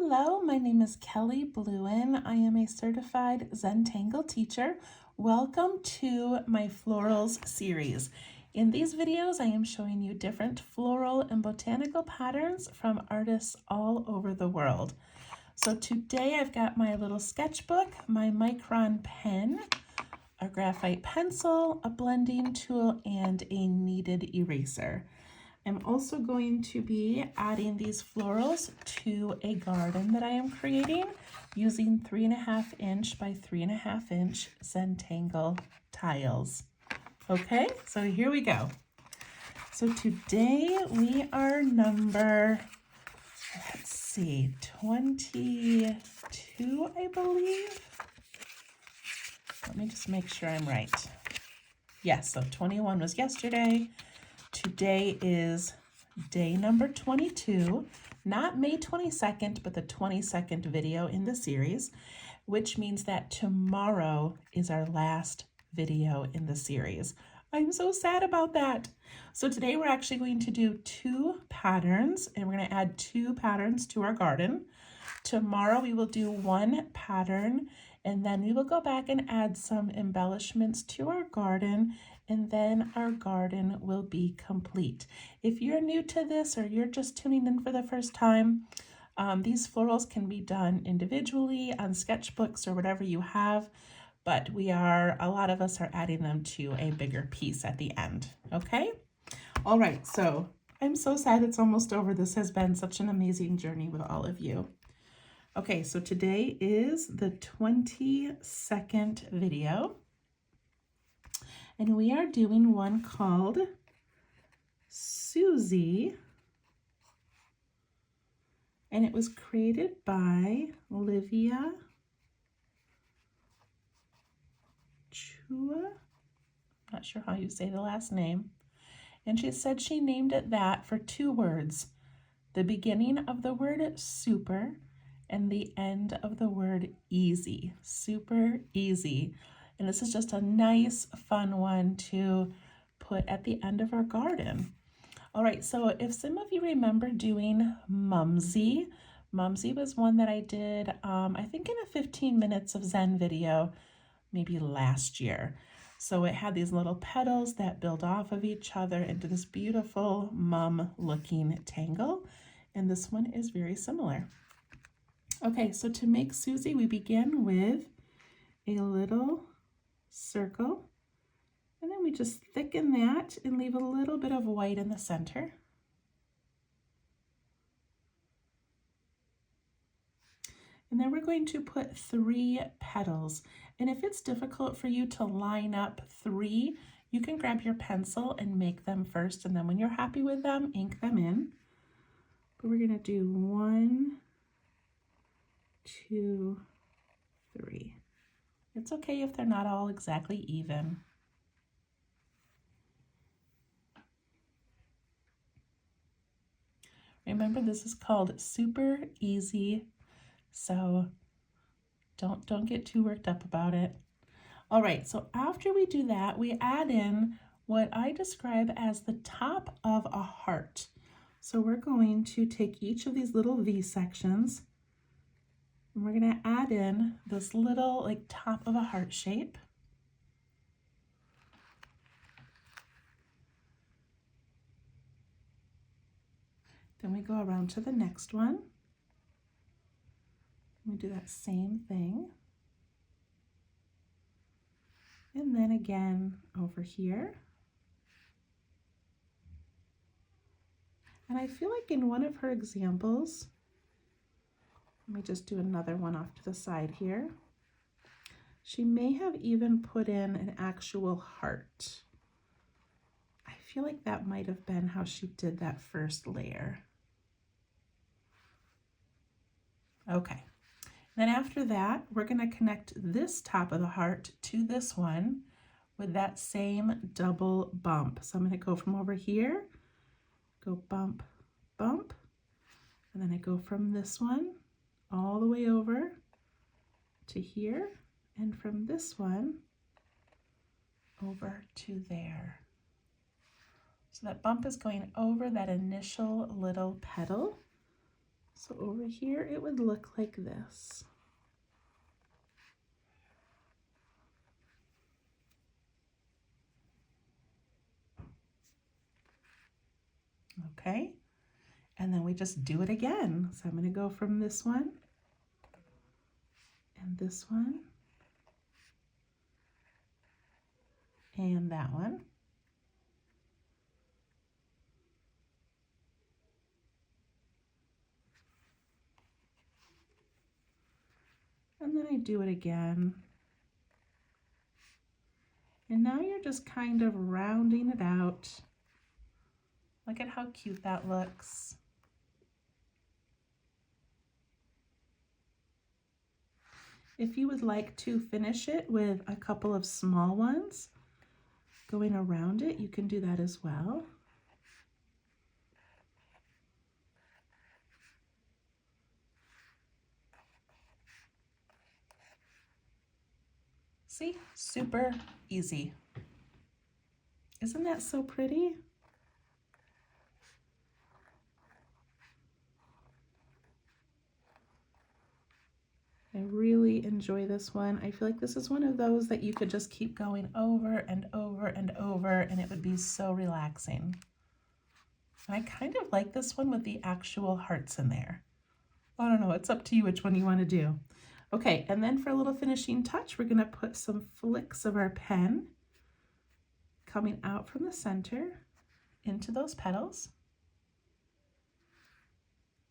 Hello, my name is Kelly Bluen. I am a certified Zentangle teacher. Welcome to my florals series. In these videos, I am showing you different floral and botanical patterns from artists all over the world. So today I've got my little sketchbook, my micron pen, a graphite pencil, a blending tool, and a kneaded eraser. I'm also going to be adding these florals to a garden that I am creating using 3.5 inch by 3.5 inch Zentangle tiles. Okay, so here we go. So today we are number, let's see, 22, I believe. Let me just make sure I'm right. Yes, so 21 was yesterday. Today is day number 22, not May 22nd, but the 22nd video in the series, which means that tomorrow is our last video in the series. I'm so sad about that. So today we're actually going to do 2 patterns, and we're going to add 2 patterns to our garden. Tomorrow we will do 1 pattern, and then we will go back and add some embellishments to our garden, and then our garden will be complete. If you're new to this or you're just tuning in for the first time, these florals can be done individually on sketchbooks or whatever you have, but a lot of us are adding them to a bigger piece at the end, okay? All right, so I'm so sad it's almost over. This has been such an amazing journey with all of you. Okay, so today is the 22nd video, and we are doing one called Suzy, and it was created by Livia, Chua, not sure how you say the last name, and she said she named it that for 2 words, the beginning of the word super and the end of the word easy, super easy. And this is just a nice, fun one to put at the end of our garden. All right, so if some of you remember doing Mumsy was one that I did, I think in a 15 minutes of Zen video, maybe last year. So it had these little petals that build off of each other into this beautiful mum-looking tangle. And this one is very similar. Okay, so to make Suzy, we begin with a little circle, and then we just thicken that and leave a little bit of white in the center. And then we're going to put 3 petals. And if it's difficult for you to line up 3, you can grab your pencil and make them first, and then when you're happy with them, ink them in. But we're gonna do 1, 2, 3. It's okay if they're not all exactly even. Remember, this is called super easy, so don't get too worked up about it. All right, so after we do that, we add in what I describe as the top of a heart. So we're going to take each of these little V sections, and we're going to add in this little like top of a heart shape. Then we go around to the next one. We do that same thing. And then again over here. And I feel like in one of her examples, let me just do another one off to the side here. She may have even put in an actual heart. I feel like that might have been how she did that first layer. Okay, then after that, we're going to connect this top of the heart to this one with that same double bump. So I'm going to go from over here, go bump, bump, and then I go from this one all the way over to here, and from this one over to there. So that bump is going over that initial little petal. So over here, it would look like this. Okay, and then we just do it again. So I'm going to go from this one and this one and that one. And then I do it again. And now you're just kind of rounding it out. Look at how cute that looks. If you would like to finish it with a couple of small ones going around it, you can do that as well. See, super easy. Isn't that so pretty? I really enjoy this one. I feel like this is one of those that you could just keep going over and over and over, and it would be so relaxing. And I kind of like this one with the actual hearts in there. I don't know, it's up to you which one you want to do. Okay, and then for a little finishing touch, we're going to put some flicks of our pen coming out from the center into those petals.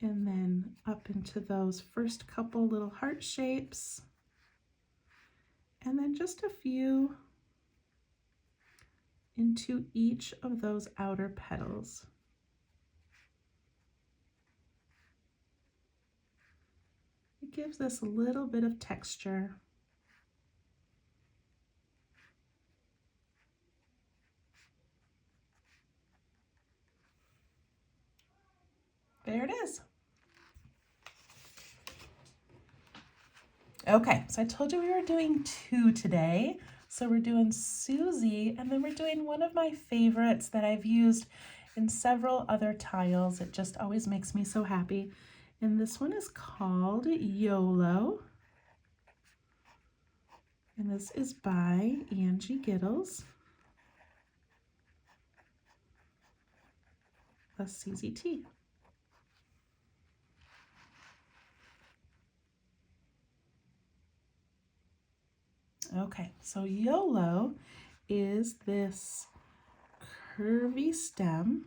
And then up into those first couple little heart shapes. And then just a few into each of those outer petals. It gives this a little bit of texture. There it is. Okay, so I told you we were doing two today. So we're doing Suzy, and then we're doing one of my favorites that I've used in several other tiles. It just always makes me so happy. And this one is called Yolo. And this is by Angie Gittles. Plus CZT. Okay, so Yolo is this curvy stem.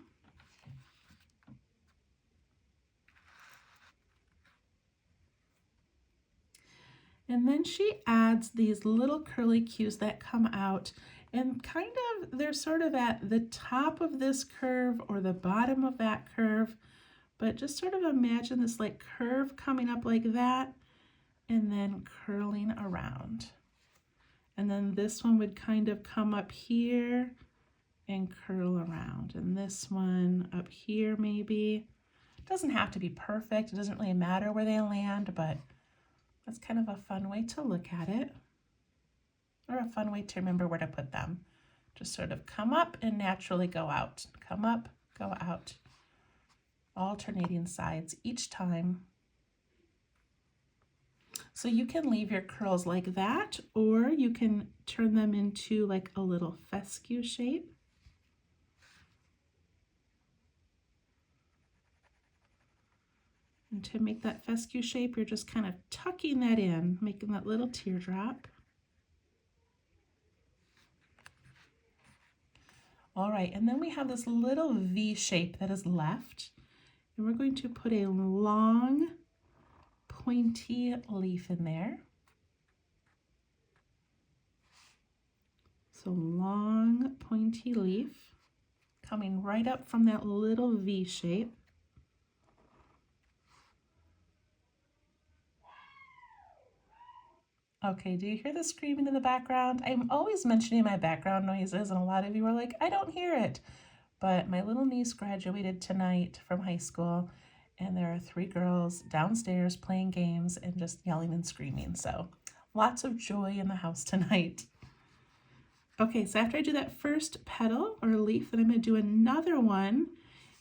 And then she adds these little curly cues that come out, and kind of they're sort of at the top of this curve or the bottom of that curve, but just sort of imagine this like curve coming up like that and then curling around. And then this one would kind of come up here and curl around. And this one up here maybe. It doesn't have to be perfect. It doesn't really matter where they land, but that's kind of a fun way to look at it. Or a fun way to remember where to put them. Just sort of come up and naturally go out. Come up, go out. Alternating sides each time. So you can leave your curls like that, or you can turn them into like a little fescue shape. And to make that fescue shape, you're just kind of tucking that in, making that little teardrop. All right, and then we have this little V shape that is left, and we're going to put a long pointy leaf in there. So long pointy leaf coming right up from that little V shape. Okay, do you hear the screaming in the background? I'm always mentioning my background noises, and a lot of you are like, I don't hear it. But my little niece graduated tonight from high school, and there are 3 girls downstairs playing games and just yelling and screaming. So lots of joy in the house tonight. Okay, so after I do that first petal or leaf, then I'm going to do another one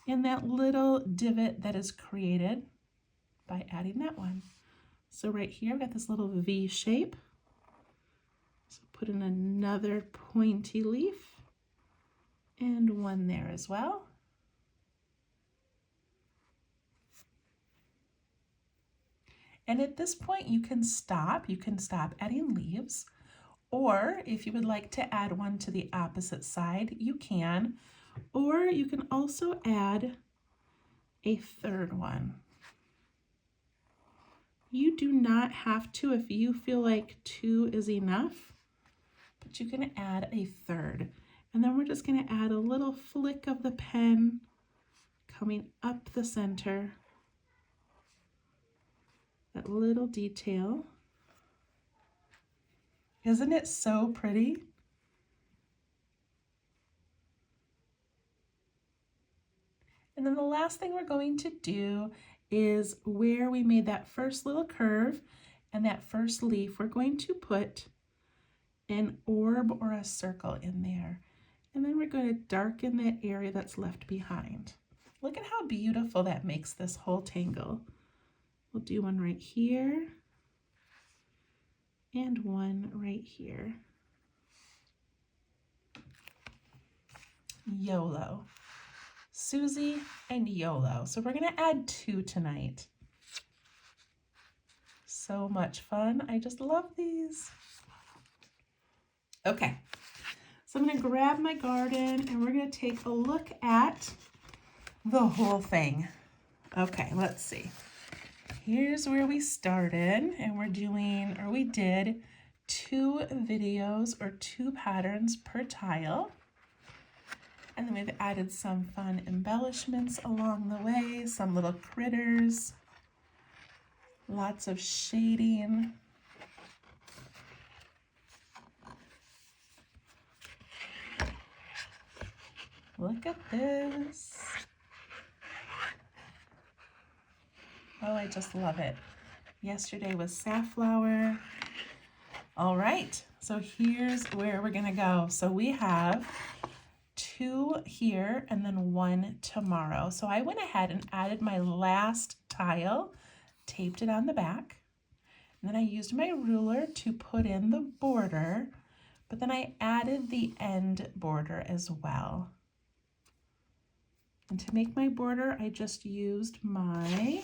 in that little divot that is created. by adding that one. So right here I've got this little V shape. So put in another pointy leaf and one there as well. And at this point you can stop adding leaves, or if you would like to add one to the opposite side, you can, or you can also add a third one. You do not have to if you feel like 2 is enough, but you can add a third. And then we're just going to add a little flick of the pen coming up the center. That little detail. Isn't it so pretty? And then the last thing we're going to do is where we made that first little curve and that first leaf, we're going to put an orb or a circle in there. And then we're going to darken that area that's left behind. Look at how beautiful that makes this whole tangle. We'll do one right here and one right here. Yolo. Suzy and Yolo. So we're going to add 2 tonight. So much fun. I just love these. Okay, so I'm going to grab my garden and we're going to take a look at the whole thing. Okay, let's see. Here's where we started, and we did 2 videos or 2 patterns per tile. And then we've added some fun embellishments along the way, some little critters, lots of shading. Look at this. Oh, I just love it. Yesterday was safflower. All right, so here's where we're gonna go. So we have 2 here and then 1 tomorrow. So I went ahead and added my last tile, taped it on the back, and then I used my ruler to put in the border, but then I added the end border as well. And to make my border, I just used my,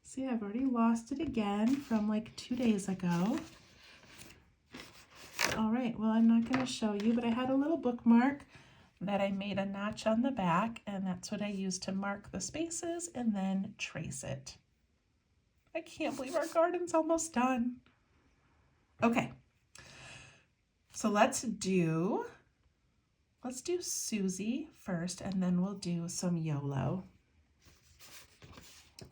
see, I've already lost it again from like 2 days ago. All right, well, I'm not going to show you, but I had a little bookmark that I made a notch on the back, and that's what I used to mark the spaces and then trace it. I can't believe our garden's almost done. Okay, so let's do Suzy first, and then we'll do some Yolo.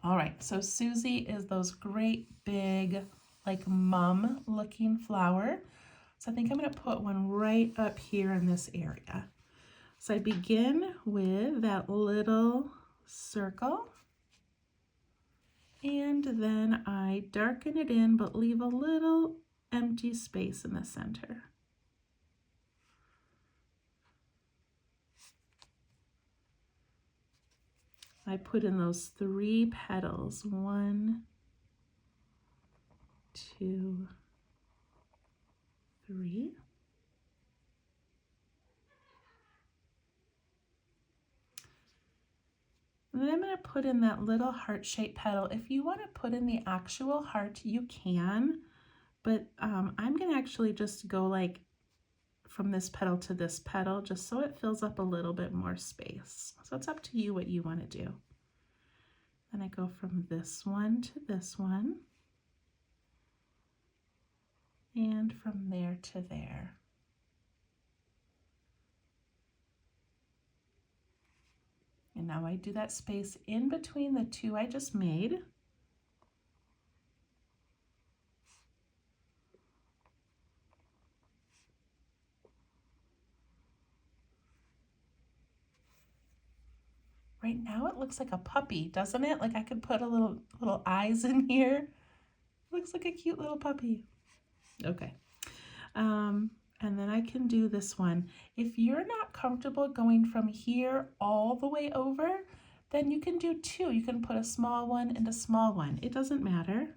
All right, so Suzy is those great big, like mum looking flower. So I think I'm gonna put one right up here in this area. So I begin with that little circle, and then I darken it in, but leave a little empty space in the center. I put in those 3 petals, 1, 2, 3. And then I'm going to put in that little heart-shaped petal. If you want to put in the actual heart, you can, but I'm going to actually just go like from this petal to this petal, just so it fills up a little bit more space. So it's up to you what you want to do. Then I go from this one to this one, and from there to there. And now I do that space in between the 2 I just made. Right now it looks like a puppy, doesn't it? Like I could put a little eyes in here. Looks like a cute little puppy. Okay. And then I can do this one. If you're not comfortable going from here all the way over, then you can do two. You can put a small one and a small one. It doesn't matter.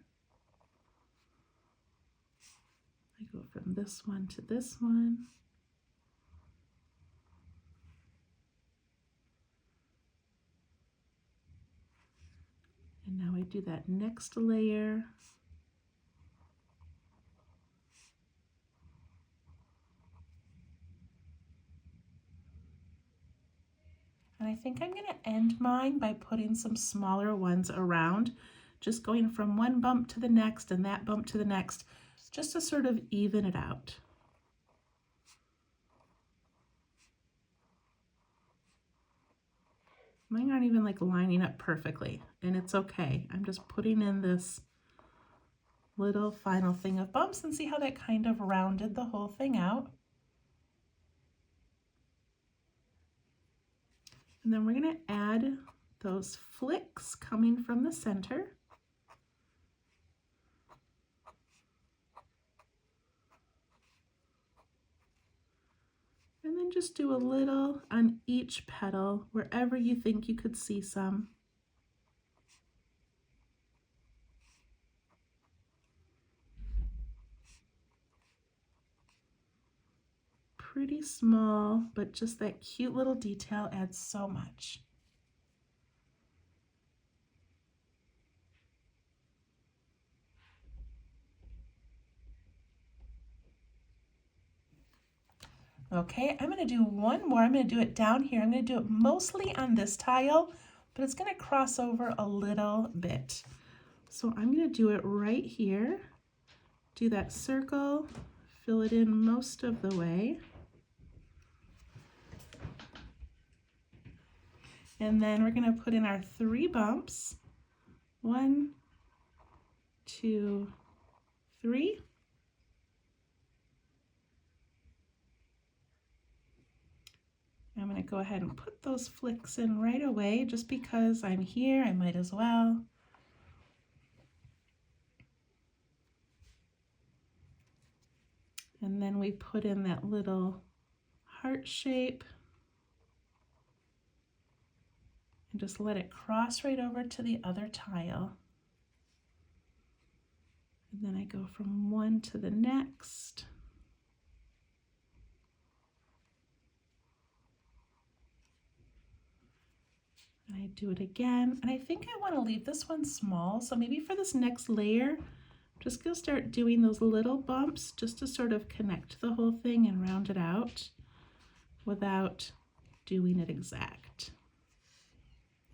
I go from this one to this one. And now I do that next layer. And I think I'm going to end mine by putting some smaller ones around, just going from one bump to the next and that bump to the next, just to sort of even it out. Mine aren't even like lining up perfectly, and it's okay. I'm just putting in this little final thing of bumps and see how that kind of rounded the whole thing out. And then we're going to add those flicks coming from the center. And then just do a little on each petal, wherever you think you could see some. Pretty small, but just that cute little detail adds so much. Okay, I'm going to do one more. I'm going to do it down here. I'm going to do it mostly on this tile, but it's going to cross over a little bit. So I'm going to do it right here. Do that circle, fill it in most of the way. And then we're going to put in our 3 bumps. 1, 2, 3. I'm going to go ahead and put those flicks in right away, just because I'm here, I might as well. And then we put in that little heart shape and just let it cross right over to the other tile. And then I go from one to the next. And I do it again. And I think I want to leave this one small. So maybe for this next layer, just go start doing those little bumps just to sort of connect the whole thing and round it out without doing it exact.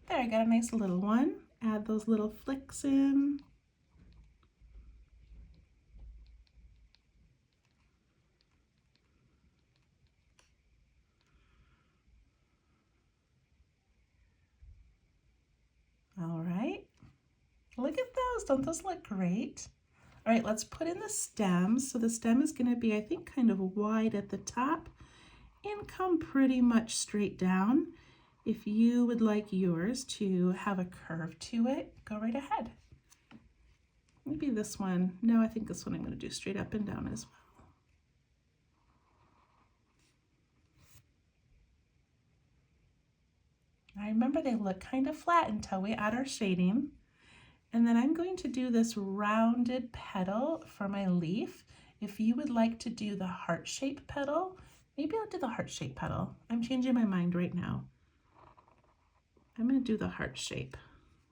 There, I got a nice little one. Add those little flicks in. All right, look at those. Don't those look great? All right, let's put in the stem. So the stem is going to be, I think, kind of wide at the top and come pretty much straight down. If you would like yours to have a curve to it, go right ahead. Maybe this one. No, I think this one I'm going to do straight up and down as well. I remember they look kind of flat until we add our shading. And then I'm going to do this rounded petal for my leaf. If you would like to do the heart-shaped petal, maybe I'll do the heart-shaped petal. I'm changing my mind right now. I'm going to do the heart shape.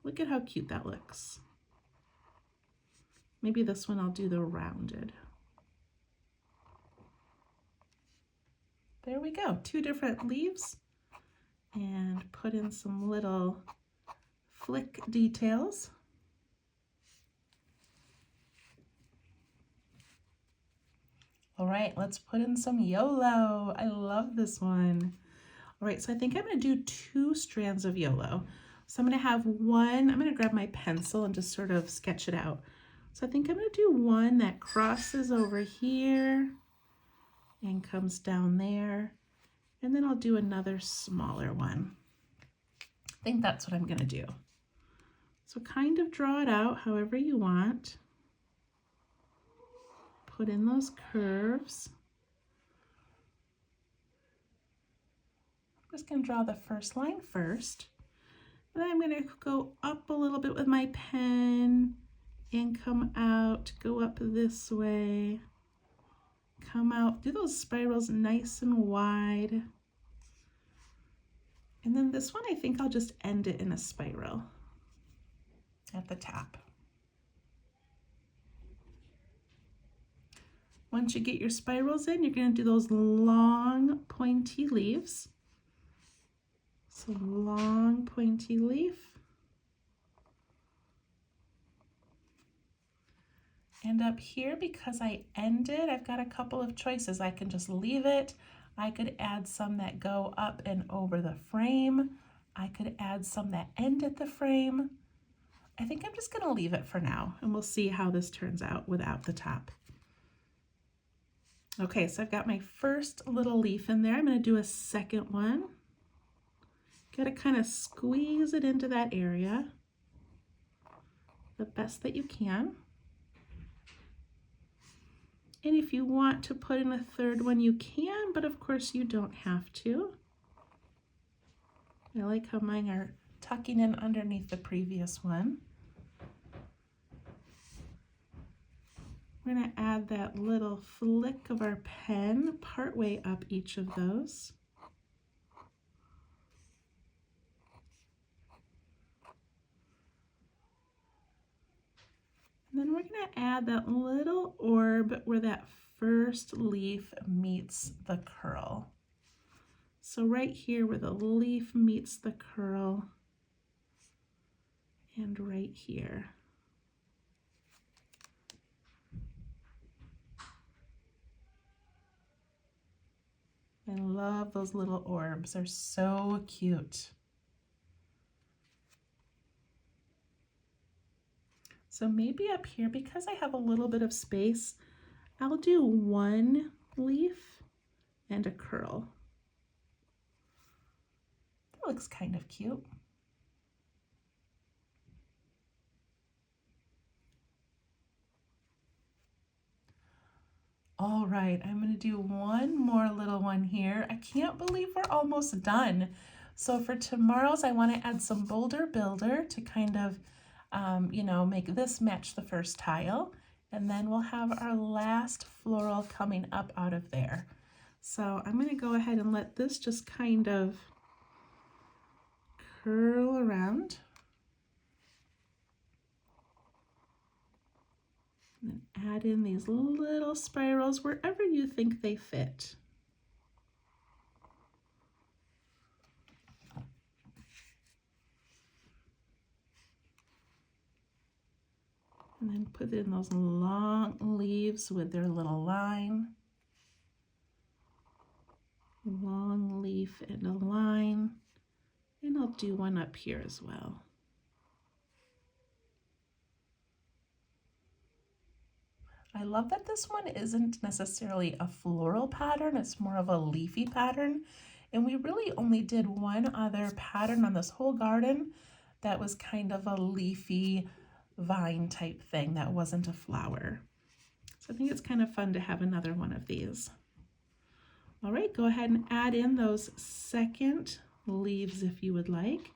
Look at how cute that looks. Maybe this one I'll do the rounded. There we go, 2 different leaves. And put in some little flick details. All right, let's put in some Yolo. I love this one. All right, so I think I'm going to do 2 strands of Yolo. So I'm going to have one, I'm going to grab my pencil and just sort of sketch it out. So I think I'm going to do one that crosses over here and comes down there. And then I'll do another smaller one. I think that's what I'm going to do. So kind of draw it out however you want. Put in those curves. I'm just going to draw the first line first. And then I'm going to go up a little bit with my pen and come out, go up this way, come out, do those spirals nice and wide. And then this one, I think I'll just end it in a spiral at the top. Once you get your spirals in, you're going to do those long pointy leaves. So long pointy leaf. And up here, because I ended, I've got a couple of choices. I can just leave it. I could add some that go up and over the frame. I could add some that end at the frame. I think I'm just gonna leave it for now, and we'll see how this turns out without the top. Okay, so I've got my first little leaf in there. I'm gonna do a second one. Gotta kind of squeeze it into that area the best that you can. And if you want to put in a third one, you can, but of course you don't have to. I like how mine are tucking in underneath the previous one. We're going to add that little flick of our pen partway up each of those. And then we're going to add that little orb where that first leaf meets the curl. So right here where the leaf meets the curl, and right here. I love those little orbs. They're so cute. So maybe up here, because I have a little bit of space, I'll do one leaf and a curl. That looks kind of cute. All right, I'm going to do one more little one here. I can't believe we're almost done. So for tomorrow's, I want to add some Boulder Builder to kind of you know, make this match the first tile, and then we'll have our last floral coming up out of there. So I'm going to go ahead and let this just kind of curl around. And then add in these little spirals wherever you think they fit. And then put in those long leaves with their little line. Long leaf and a line. And I'll do one up here as well. I love that this one isn't necessarily a floral pattern, it's more of a leafy pattern. And we really only did one other pattern on this whole garden that was kind of a leafy vine type thing that wasn't a flower. So I think it's kind of fun to have another one of these. All right, go ahead and add in those second leaves if you would like.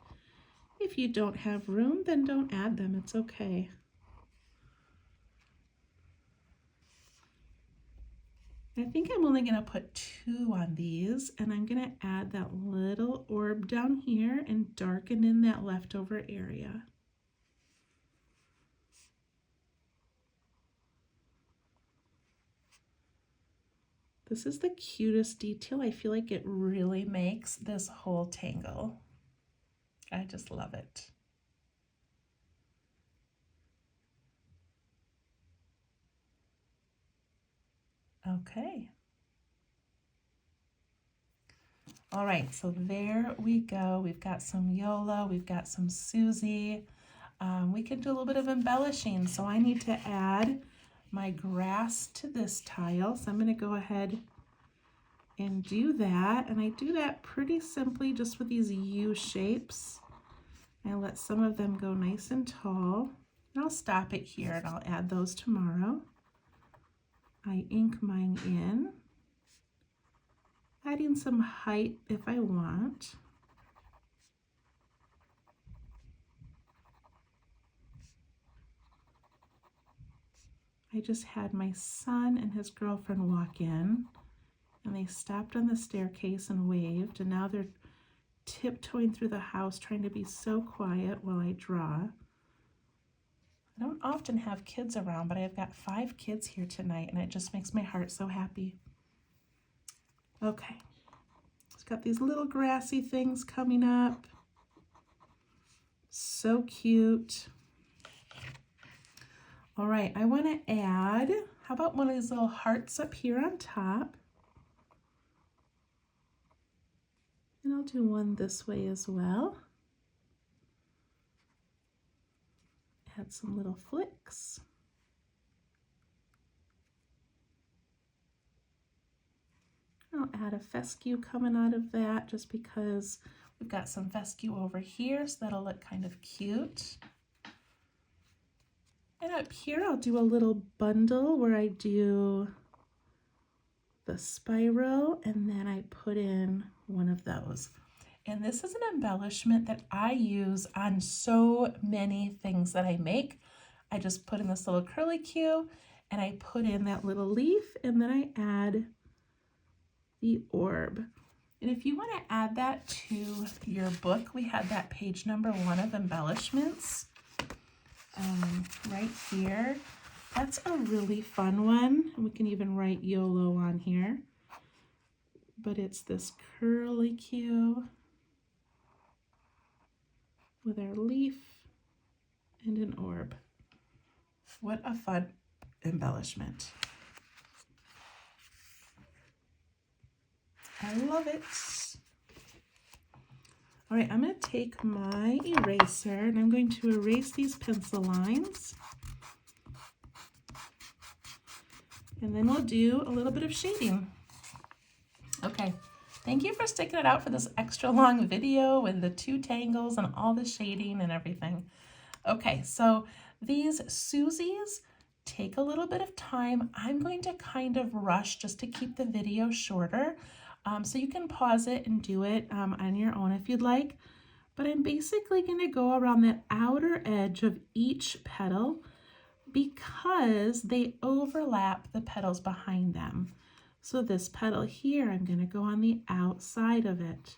If you don't have room, then don't add them, it's okay. I think I'm only going to put 2 on these, and I'm going to add that little orb down here and darken in that leftover area. This is the cutest detail. I feel like it really makes this whole tangle. I just love it. Okay. All right, so there we go. We've got some Yolo, we've got some Suzy. We can do a little bit of embellishing. So I need to add my grass to this tile. So I'm going to go ahead and do that. And I do that pretty simply just with these U shapes. I let some of them go nice and tall. And I'll stop it here and I'll add those tomorrow. I ink mine in, adding some height if I want. I just had my son and his girlfriend walk in, and they stopped on the staircase and waved, and now they're tiptoeing through the house trying to be so quiet while I draw. I don't often have kids around, but I've got 5 kids here tonight, and it just makes my heart so happy. Okay, it's got these little grassy things coming up. So cute. All right, I want to add, how about one of these little hearts up here on top? And I'll do one this way as well. Add some little flicks. I'll add a fescue coming out of that just because we've got some fescue over here, so that'll look kind of cute. And up here I'll do a little bundle where I do the spiral and then I put in one of those. And this is an embellishment that I use on so many things that I make. I just put in this little curly Q and I put in that little leaf and then I add the orb. And if you want to add that to your book, we had that page number 1 of embellishments right here. That's a really fun one. We can even write Yolo on here. But it's this curly Q with our leaf and an orb. What a fun embellishment. I love it. All right, I'm going to take my eraser and I'm going to erase these pencil lines. And then we'll do a little bit of shading. Okay, thank you for sticking it out for this extra long video with the 2 tangles and all the shading and everything. Okay, so these Suzy's take a little bit of time. I'm going to kind of rush just to keep the video shorter. So you can pause it and do it on your own if you'd like. But I'm basically going to go around the outer edge of each petal because they overlap the petals behind them. So this petal here, I'm going to go on the outside of it.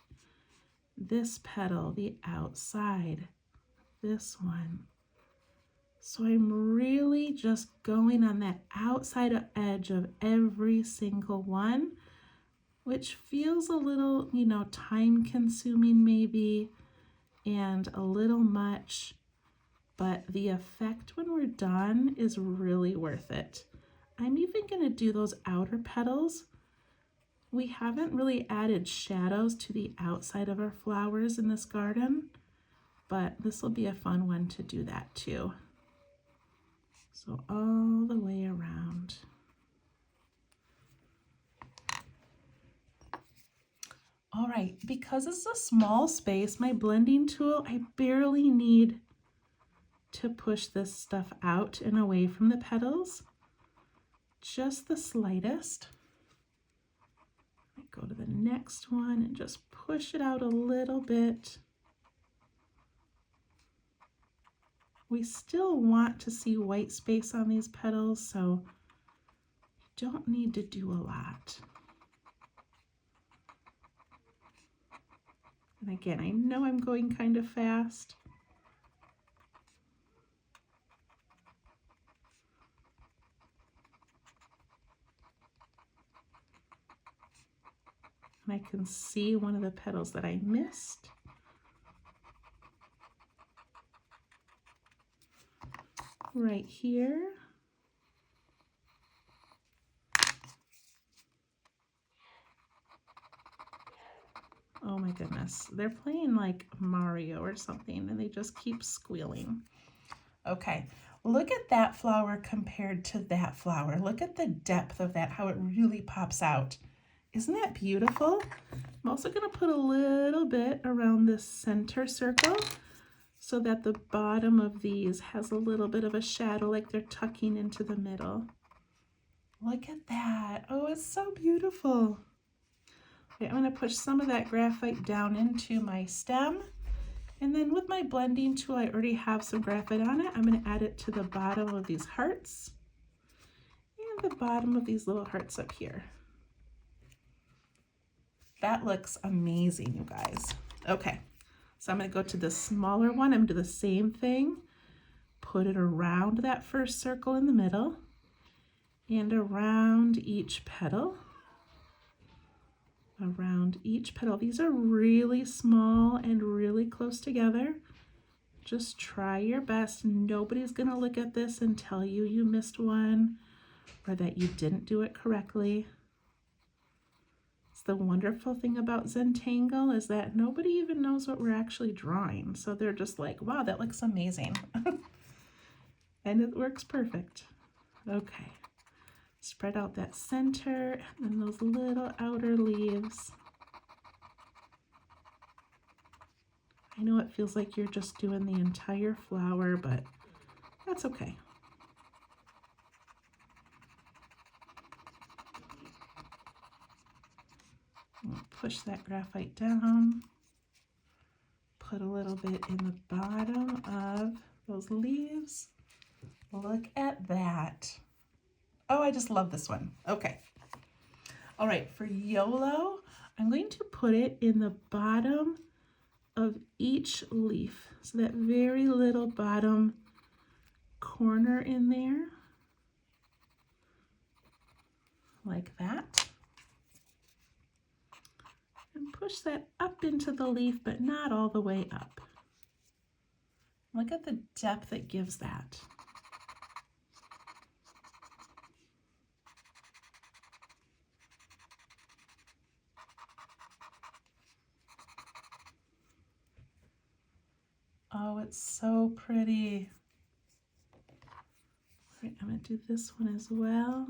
This petal, the outside. This one. So I'm really just going on that outside edge of every single one, which feels a little, you know, time consuming maybe, and a little much, but the effect when we're done is really worth it. I'm even going to do those outer petals. We haven't really added shadows to the outside of our flowers in this garden, but this will be a fun one to do that too. So all the way around. All right, because it's a small space, my blending tool, I barely need to push this stuff out and away from the petals. Just the slightest. I go to the next one and just push it out a little bit. We still want to see white space on these petals, so you don't need to do a lot. And again, I know I'm going kind of fast. And I can see one of the petals that I missed. Right here. Oh my goodness, they're playing like Mario or something and they just keep squealing. Okay, look at that flower compared to that flower. Look at the depth of that, how it really pops out. Isn't that beautiful? I'm also going to put a little bit around this center circle so that the bottom of these has a little bit of a shadow, like they're tucking into the middle. Look at that. Oh, it's so beautiful. Okay, I'm going to push some of that graphite down into my stem. And then with my blending tool, I already have some graphite on it. I'm going to add it to the bottom of these hearts. and the bottom of these little hearts up here. That looks amazing, you guys. Okay, so I'm going to go to the smaller one. I'm going to do the same thing. Put it around that first circle in the middle and around each petal. Around each petal. These are really small and really close together. Just try your best. Nobody's going to look at this and tell you you missed one or that you didn't do it correctly. It's the wonderful thing about Zentangle is that nobody even knows what we're actually drawing. So they're just like, wow, that looks amazing. And it works perfect. Okay. Spread out that center and then those little outer leaves. I know it feels like you're just doing the entire flower, but that's okay. Push that graphite down. Put a little bit in the bottom of those leaves. Look at that. Oh, I just love this one. Okay. All right, for Yolo, I'm going to put it in the bottom of each leaf. So that very little bottom corner in there, like that. And push that up into the leaf, but not all the way up. Look at the depth it gives that. Oh, it's so pretty. All right, I'm going to do this one as well.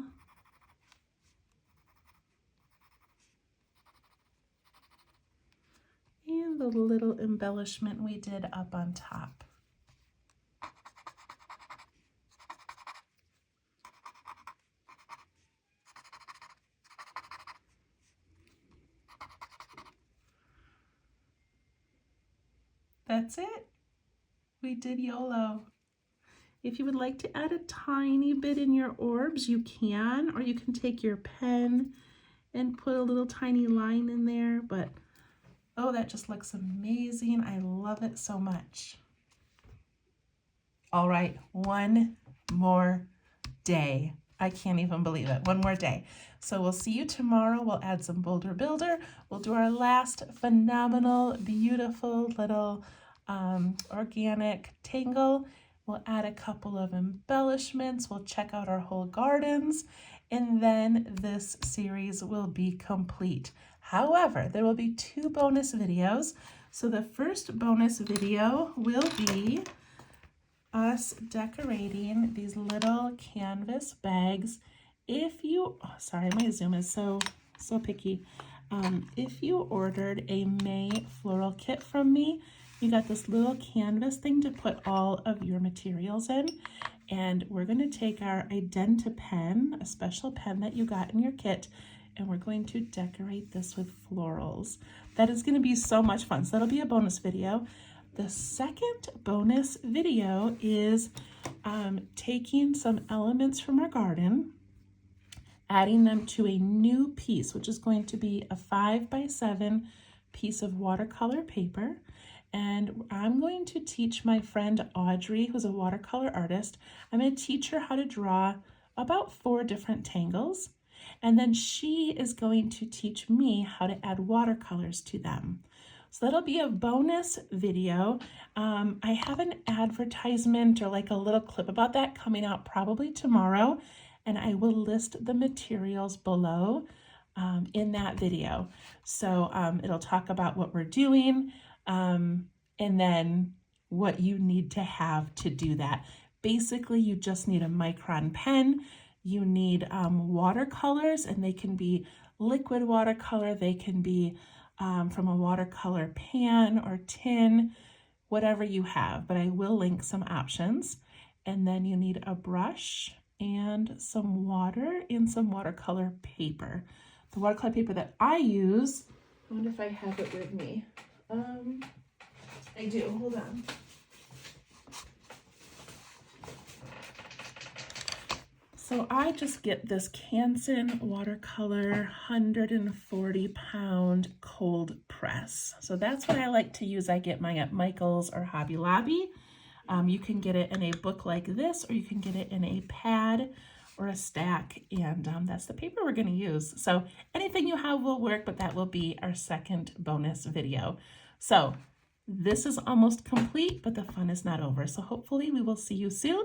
And the little embellishment we did up on top. That's it. We did Yolo. If you would like to add a tiny bit in your orbs, you can, or you can take your pen and put a little tiny line in there, but oh, that just looks amazing. I love it so much. All right, one more day. I can't even believe it. One more day. So we'll see you tomorrow. We'll add some Boulder Builder. We'll do our last phenomenal, beautiful little organic tangle. We'll add a couple of embellishments. We'll check out our whole gardens. And then this series will be complete. However, there will be 2 bonus videos. So the first bonus video will be us decorating these little canvas bags. If you, oh, sorry, my Zoom is so picky. If you ordered a May floral kit from me, you got this little canvas thing to put all of your materials in. And we're going to take our Identa pen, a special pen that you got in your kit, and we're going to decorate this with florals. That is going to be so much fun. So that'll be a bonus video. The second bonus video is taking some elements from our garden, adding them to a new piece, which is going to be a 5x7 piece of watercolor paper. And I'm going to teach my friend Audrey, who's a watercolor artist, I'm going to teach her how to draw about 4 different tangles. And then she is going to teach me how to add watercolors to them. So that'll be a bonus video. I have an advertisement or like a little clip about that coming out probably tomorrow, and I will list the materials below in that video. So it'll talk about what we're doing and then what you need to have to do that. Basically, you just need a micron pen. You need watercolors, and they can be liquid watercolor. They can be from a watercolor pan or tin, whatever you have, but I will link some options. And then you need a brush and some water and some watercolor paper. The watercolor paper that I use, I wonder if I have it with me. I do, hold on. So I just get this Canson watercolor 140-pound cold press. So that's what I like to use. I get mine at Michael's or Hobby Lobby. You can get it in a book like this, or you can get it in a pad or a stack, and that's the paper we're going to use. So anything you have will work, but that will be our second bonus video. So this is almost complete, but the fun is not over. So hopefully we will see you soon,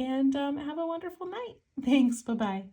and have a wonderful night. Thanks. Bye-bye.